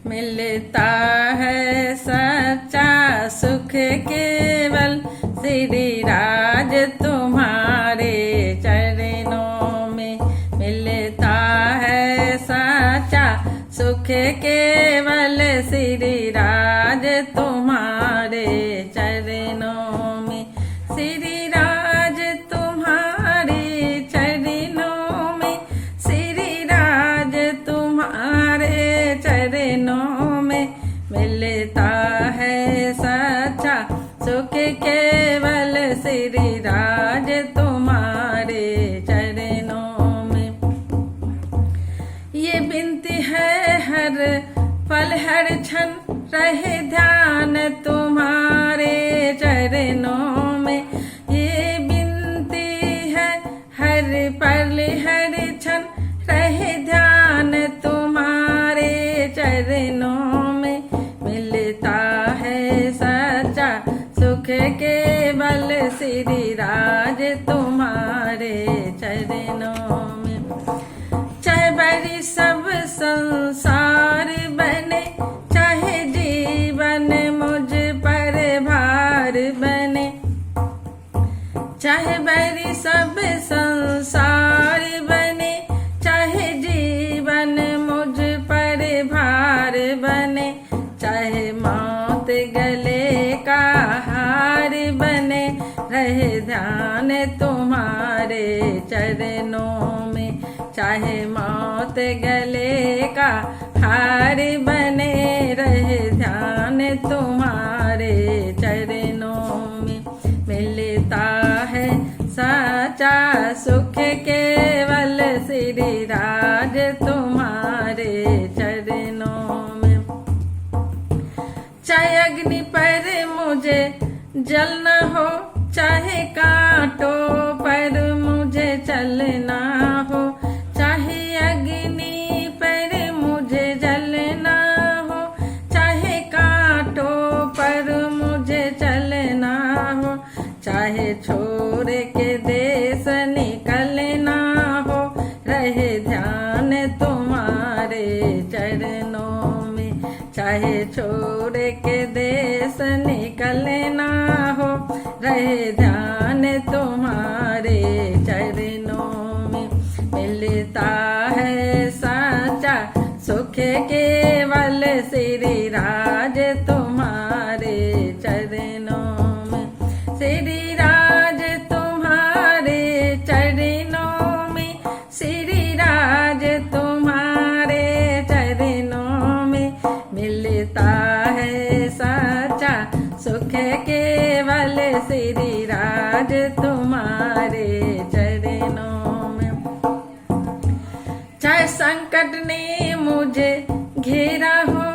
मिलता है सच्चा सुख केवल श्री राज तुम्हारे चरणों में। मिलता है सच्चा सुख केवल श्री राज तुम्हारे चरणों में। श्री राज तुम्हारे चरणों में, श्री राज तुम्हारे चरणों में। मिलता है सच्चा सुख केवल श्री राज तुम्हारे चरणों में। ये बिनती है हर पल हर क्षण रहे ध्यान तुम्हारे चरणों में। ये बिनती है हर पल हर क्षण रहे ध्यान तुम्हारे चरणों में। मिलता है सच्चा सुख केवल श्री राज तुम्हारे चरणों में। चाहे बड़ी सब संसार बने, चाहे जीवन मुझ पर भार बने। चाहे बड़ी सब संसार बने, चाहे जीवन मुझ पर भार बने। चाहे मौत गले का हार बने, रहे ध्यान तुम्हारे चरणों में। चाहे मौत गले का हार बने, रहे ध्यान तुम्हारे चरणों में। मिलता है सच्चा सुख केवल श्री राज तुम्हारे चरणों में। चाहे अग्नि पर मुझे जलना हो, चाहे कांटों पर मुझे चलना हो। चाहे अग्नि पर मुझे जलना हो, चाहे कांटों पर मुझे चलना हो। चाहे छोड़ के देश निकलना हो, रहे ध्यान तुम्हारे चरणों में। चाहे छोड़ के देश निकलना हो, रहे ध्यान तुम्हारे चरणों में। मिलता है सच्चा सुख केवल श्री राज तुम्हारे चरणों में। श्री राज तुम्हारे चरणों में, श्री राज तुम्हारे चरणों में। मिलता है सच्चा सुख केवल श्री राज तुम्हारे चरणों में। चाहे संकट ने मुझे घेरा हो,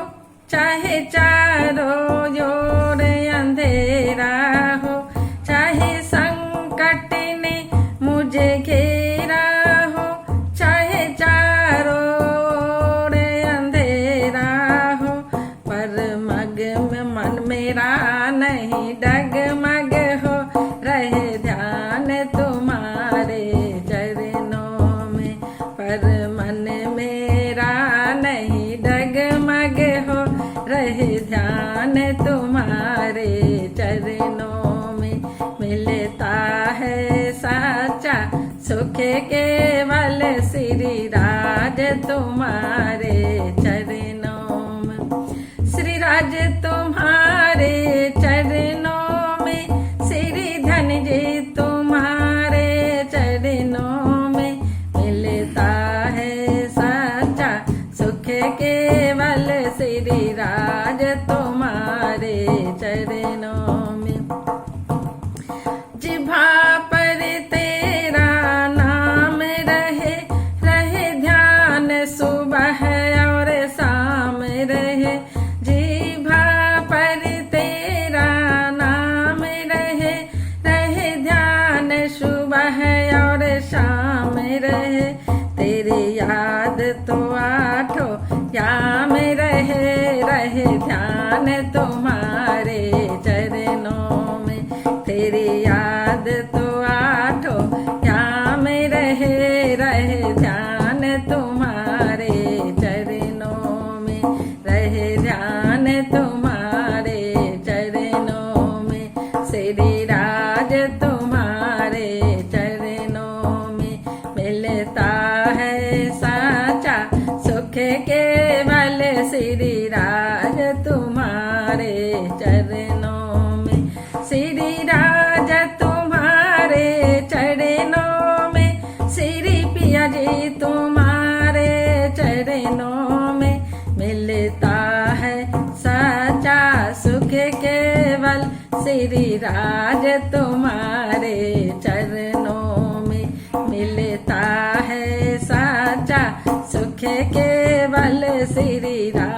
चाहे चारों ओर अंधेरा हो। चाहे संकट ने मुझे घेरा हो, चाहे चारों ओर अंधेरा हो। पर मग में मन मेरा नहीं डगमग हो, रहे ध्यान तुम्हारे चरणों में। पर मन मेरा नहीं डगमग हो, रहे ध्यान तुम्हारे चरणों में। मिलता है सच्चा सुख केवल श्री राज तुम्हारे चरणों में। श्री राज तुम्हारे चरणों में, श्री धन जी तुम्हारे चरणों में। मिलता है सच्चा सुख केवल श्री राज तुम्हारे चरणों में। जिभा पर तेरा नाम रहे, रहे ध्यान सुबह और शाम रहे। जिभा पर तेरा नाम रहे, रहे ध्यान सुबह और शाम रहे। तेरी याद तो आठों याम रहे, रहे ध्यान तुम्हारे चरणों में। तेरी याद तो आठों याम रहे, रहे ध्यान तुम्हारे चरणों में। रहे रहे ध्यान तुम्हारे चरणों में, श्री राज तुम्हारे चरणों में मिलता है साचा सुख केवल, श्री राज तुम्हारे चरणों में, श्री राज तुम्हारे चरणों में, श्री पिया जी तुम्हारे चरणों में मिलता है सच्चा सुख केवल, श्री राज तुम्हारे चरणों में मिलता है सच्चा सुख केवल, श्री राज